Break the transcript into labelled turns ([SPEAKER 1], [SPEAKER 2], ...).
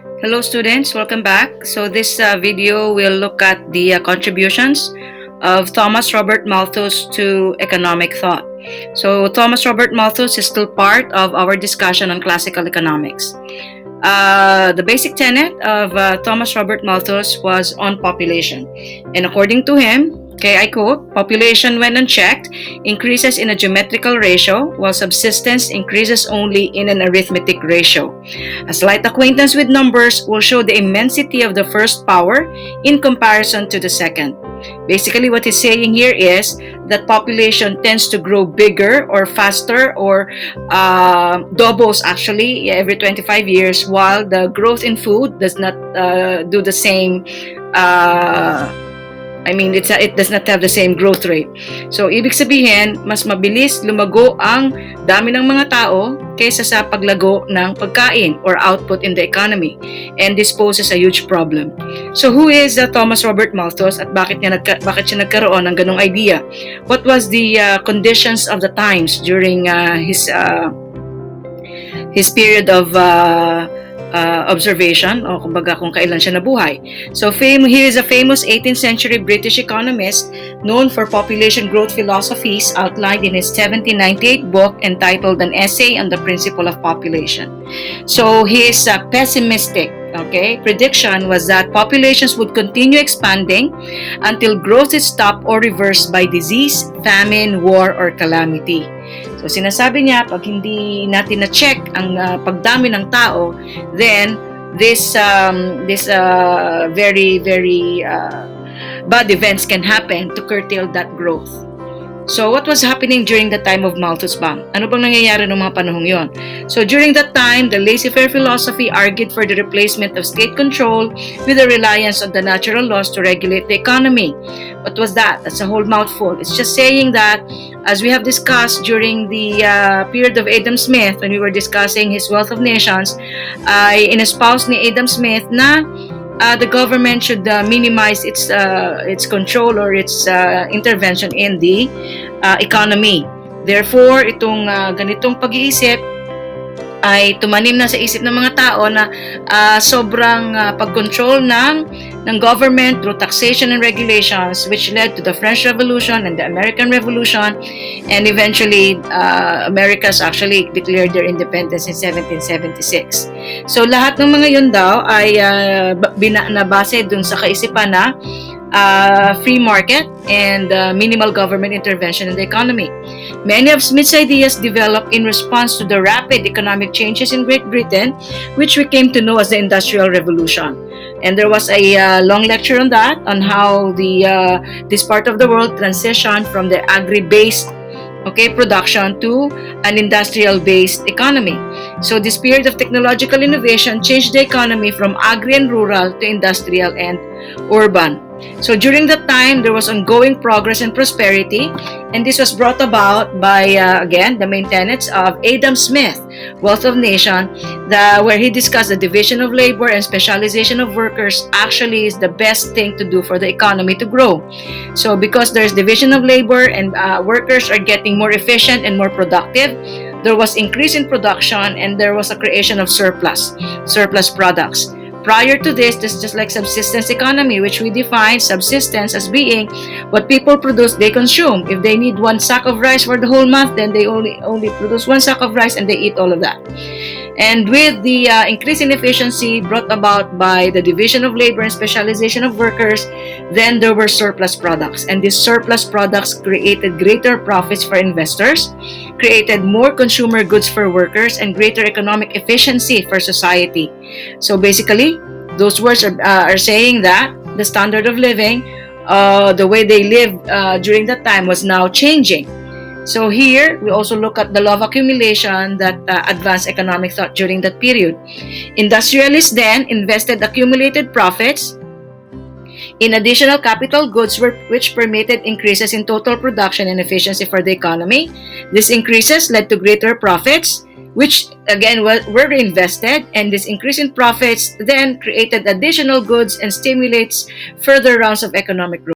[SPEAKER 1] Hello students, welcome back. So this video will look at the contributions of Thomas Robert Malthus to economic thought. So Thomas Robert Malthus is still part of our discussion on classical economics. The basic tenet of Thomas Robert Malthus was on population. And according to him, okay, I quote, "Population when unchecked increases in a geometrical ratio while subsistence increases only in an arithmetic ratio. A slight acquaintance with numbers will show the immensity of the first power in comparison to the second." Basically, what he's saying here is that population tends to grow bigger or faster or doubles actually every 25 years, while the growth in food does not do the same. It does not have the same growth rate. So, ibig sabihin, mas mabilis lumago ang dami ng mga tao kaysa sa paglago ng pagkain or output in the economy. And this poses a huge problem. So, who is Thomas Robert Malthus at bakit siya nagkaroon ng ganong idea? What was the conditions of the times during his period of observation o kumbaga kung kailan siya nabuhay. So he is a famous 18th century British economist known for population growth philosophies outlined in his 1798 book entitled An Essay on the Principle of Population. So his pessimistic prediction was that populations would continue expanding until growth is stopped or reversed by disease, famine, war, or calamity. So sinasabi niya, pag hindi natin na-check ang pagdami ng tao, then this very, very bad events can happen to curtail that growth. So what was happening during the time of Malthus ba? Ano bang nangyayari noong mga panahong yon? So during that time, the laissez-faire philosophy argued for the replacement of state control with the reliance on the natural laws to regulate the economy. What was that? That's a whole mouthful. It's just saying that, as we have discussed during the period of Adam Smith, when we were discussing his Wealth of Nations, ay inespouse ni Adam Smith na the government should minimize its control or its intervention in the economy. Therefore, itong ganitong pag-iisip ay tumanim na sa isip ng mga tao na sobrang pag-control ng government through taxation and regulations, which led to the French Revolution and the American Revolution, and eventually Americas actually declared their independence in 1776. So lahat ng mga yun daw ay nabase dun sa kaisipan na free market and minimal government intervention in the economy. Many of Smith's ideas developed in response to the rapid economic changes in Great Britain, which we came to know as the Industrial Revolution. And there was a long lecture on that, on how this part of the world transitioned from the agri-based production to an industrial-based economy. So this period of technological innovation changed the economy from agri and rural to industrial and urban. So during that time, there was ongoing progress and prosperity, and this was brought about by, again, the main tenets of Adam Smith, Wealth of Nations, where he discussed the division of labor and specialization of workers actually is the best thing to do for the economy to grow. So because there's division of labor and workers are getting more efficient and more productive, there was increase in production and there was a creation of surplus products. Prior to this is just like subsistence economy, which we define subsistence as being what people produce, they consume. If they need one sack of rice for the whole month, then they only produce one sack of rice and they eat all of that. And with the increase in efficiency brought about by the division of labor and specialization of workers, then there were surplus products. And these surplus products created greater profits for investors, created more consumer goods for workers, and greater economic efficiency for society. So basically, those words are saying that the standard of living, the way they lived during that time was now changing. So here, we also look at the law of accumulation that advanced economic thought during that period. Industrialists then invested accumulated profits in additional capital goods which permitted increases in total production and efficiency for the economy. These increases led to greater profits, which again were reinvested, and this increase in profits then created additional goods and stimulates further rounds of economic growth.